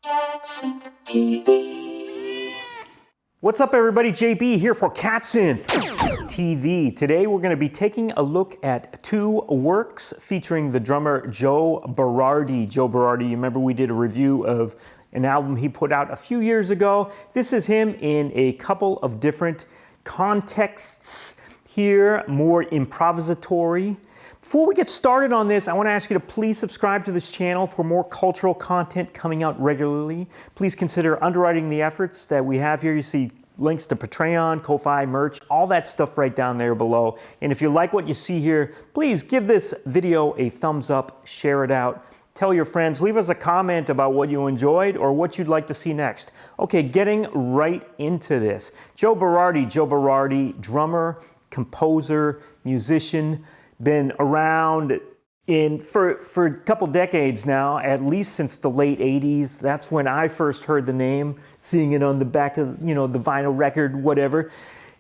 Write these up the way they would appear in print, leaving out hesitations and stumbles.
CatSynth TV. What's up everybody, JB here for CatSynth TV. Today we're going to be taking a look at two works featuring the drummer Joe Berardi. Joe Berardi, you remember we did a review of an album he put out a few years ago. This is him in a couple of different contexts here, more improvisatory. Before we get started on this, I want to ask you to please subscribe to this channel for more cultural content coming out regularly. Please consider underwriting the efforts that we have here. You see links to Patreon, Ko-Fi, merch, all that stuff right down there below. And if you like what you see here, please give this video a thumbs up, share it out, tell your friends, leave us a comment about what you enjoyed or what you'd like to see next. Okay, getting right into this. Joe Berardi, drummer, composer, musician, been around for a couple decades now, at least since the late 80s. That's when I first heard the name, seeing it on the back of, the vinyl record, whatever.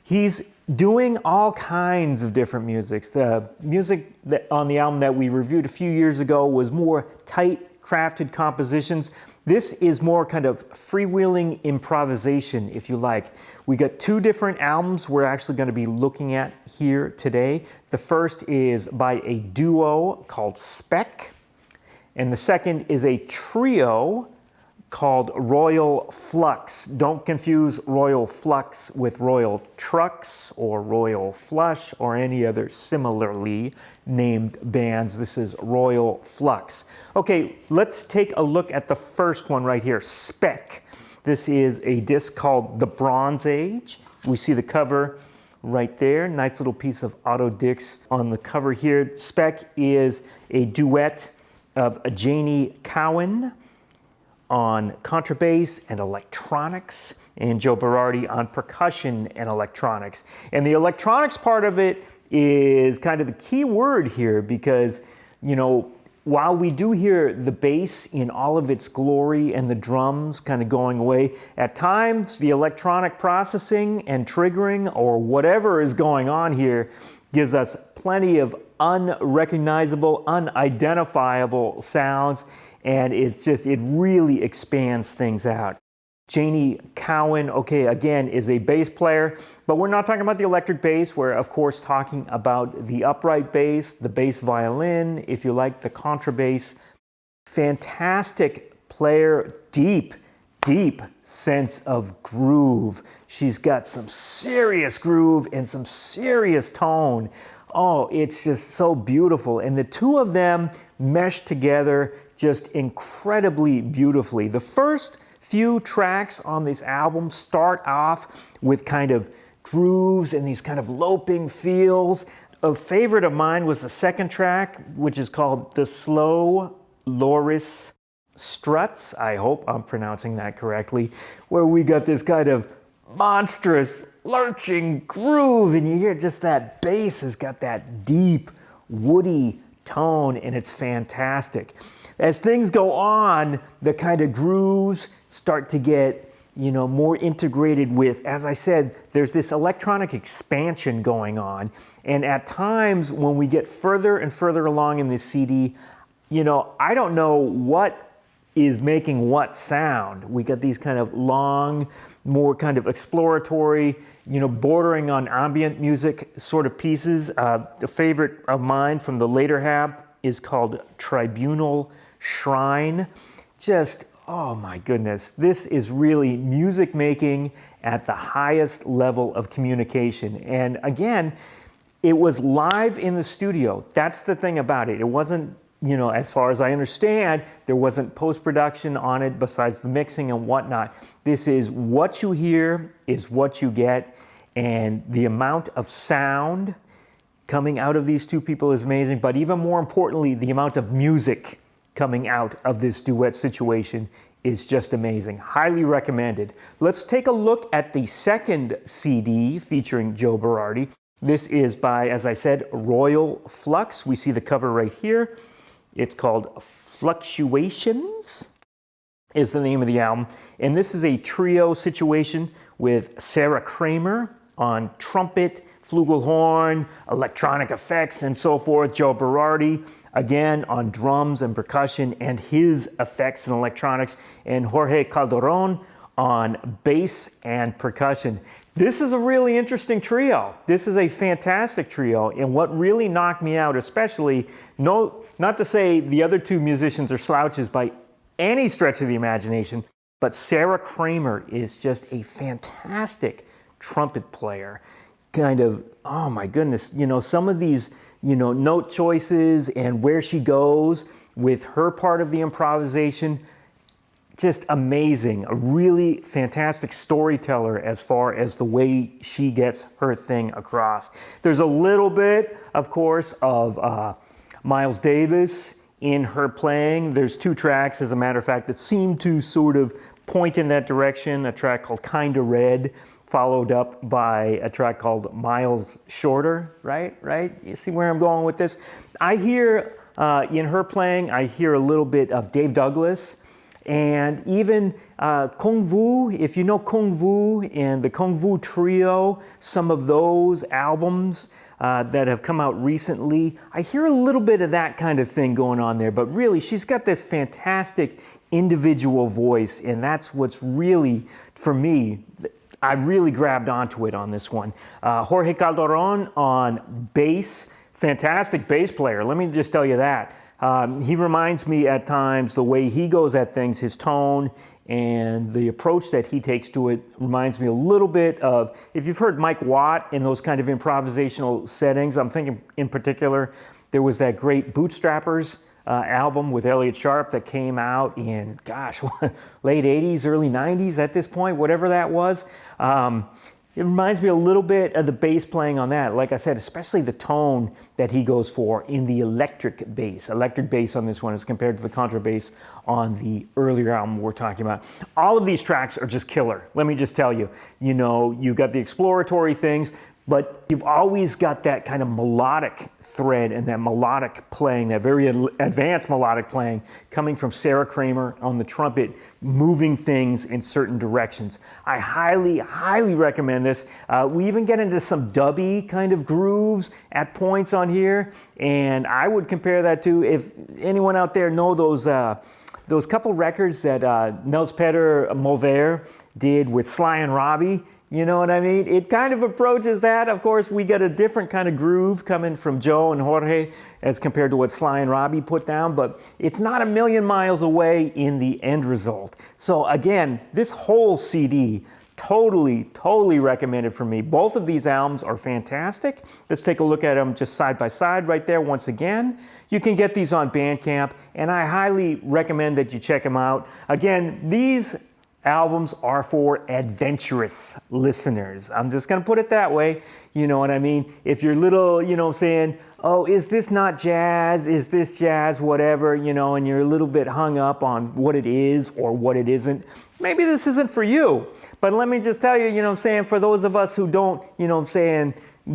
He's doing all kinds of different musics. The music on the album that we reviewed a few years ago was more tight, crafted compositions. This is more kind of freewheeling improvisation, if you like. We got two different albums we're actually going to be looking at here today. The first is by a duo called Spek, and the second is a trio called Royal Flux. Don't confuse Royal Flux with Royal Trucks or Royal Flush or any other similarly named bands. This is Royal Flux. Okay, let's take a look at the first one right here, Spek. This is a disc called The Bronze Age. We see the cover right there. Nice little piece of auto dicks on the cover here. Spek is a duet of Janie Cowan on contrabass and electronics, and Joe Berardi on percussion and electronics. And the electronics part of it is kind of the key word here because, while we do hear the bass in all of its glory and the drums kind of going away, at times the electronic processing and triggering or whatever is going on here gives us plenty of unrecognizable, unidentifiable sounds, and it really expands things out. Janie Cowan, okay, again, is a bass player, but we're not talking about the electric bass. We're, of course, talking about the upright bass, the bass violin, if you like, the contrabass. Fantastic player, deep sense of groove. She's got some serious groove and some serious tone. Oh, it's just so beautiful. And the two of them mesh together just incredibly beautifully. The first few tracks on this album start off with kind of grooves and these kind of loping feels. A favorite of mine was the second track, which is called The Slow Loris Struts. I hope I'm pronouncing that correctly, where we got this kind of monstrous lurching groove, and you hear just that bass has got that deep, woody tone, and it's fantastic. As things go on, the kind of grooves start to get, more integrated with, as I said, there's this electronic expansion going on. And at times when we get further and further along in this CD, I don't know what is making what sound. We got these kind of long, more kind of exploratory, bordering on ambient music sort of pieces. The favorite of mine from the later half is called Tribunal Shrine. Just, oh my goodness, this is really music making at the highest level of communication. And again, it was live in the studio. That's the thing about it. It wasn't, as far as I understand, there wasn't post-production on it besides the mixing and whatnot. This is what you hear is what you get, and the amount of sound coming out of these two people is amazing, but even more importantly, the amount of music coming out of this duet situation is just amazing. Highly recommended. Let's take a look at the second CD featuring Joe Berardi. This is by, as I said, Royal Flux. We see the cover right here. It's called Fluxuations, is the name of the album. And this is a trio situation with Sarah Kramer on trumpet, flugelhorn, electronic effects, and so forth. Joe Berardi again on drums and percussion and his effects and electronics, and Jorge Calderón on bass and percussion. This is a really interesting trio. This is a fantastic trio, and what really knocked me out especially, not to say the other two musicians are slouches by any stretch of the imagination, but Sarah Kramer is just a fantastic trumpet player. Kind of, oh my goodness, some of these, note choices and where she goes with her part of the improvisation, just amazing. A really fantastic storyteller as far as the way she gets her thing across. There's a little bit, of course, of Miles Davis in her playing. There's two tracks, as a matter of fact, that seem to sort of point in that direction. A track called Kinda Red, followed up by a track called Miles Shorter, right? You see where I'm going with this? I hear, in her playing, I hear a little bit of Dave Douglas, and even Kung Fu, if you know Kung Fu and the Kung Fu Trio, some of those albums that have come out recently, I hear a little bit of that kind of thing going on there, but really she's got this fantastic individual voice, and that's what's really, for me, I really grabbed onto it on this one. Jorge Calderón on bass, fantastic bass player, let me just tell you that. He reminds me at times, the way he goes at things, his tone and the approach that he takes to it reminds me a little bit of, if you've heard Mike Watt in those kind of improvisational settings, I'm thinking in particular, there was that great Bootstrappers album with Elliott Sharp that came out in, gosh, late 80s, early 90s at this point, whatever that was. It reminds me a little bit of the bass playing on that. Like I said, especially the tone that he goes for in the electric bass. Electric bass on this one as compared to the contrabass on the earlier album we're talking about. All of these tracks are just killer. Let me just tell you, you've got the exploratory things, but you've always got that kind of melodic thread and that melodic playing, that very advanced melodic playing coming from Sarah Kramer on the trumpet, moving things in certain directions. I highly, highly recommend this. We even get into some dubby kind of grooves at points on here, and I would compare that to, if anyone out there know those couple records that Nels Petter Mulver did with Sly and Robbie. You know what I mean? It kind of approaches that. Of course, we get a different kind of groove coming from Joe and Jorge as compared to what Sly and Robbie put down, but it's not a million miles away in the end result. So again, this whole CD, totally recommended for me. Both of these albums are fantastic. Let's take a look at them just side by side right there once again. You can get these on Bandcamp, and I highly recommend that you check them out. Again, these albums are for adventurous listeners. I'm just going to put it that way. You know what I mean? If you're little, saying, oh, is this not jazz? Is this jazz? Whatever, and you're a little bit hung up on what it is or what it isn't, maybe this isn't for you. But let me just tell you, for those of us who don't,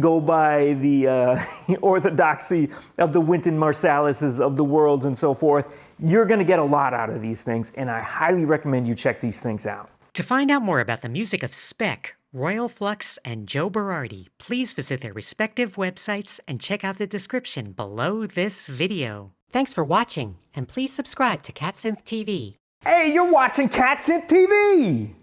go by the orthodoxy of the Wynton Marsalises of the world and so forth, you're going to get a lot out of these things, and I highly recommend you check these things out. To find out more about the music of Spek, Royal Flux, and Joe Berardi, please visit their respective websites and check out the description below this video. Thanks for watching, and please subscribe to CatSynth TV. Hey, you're watching CatSynth TV!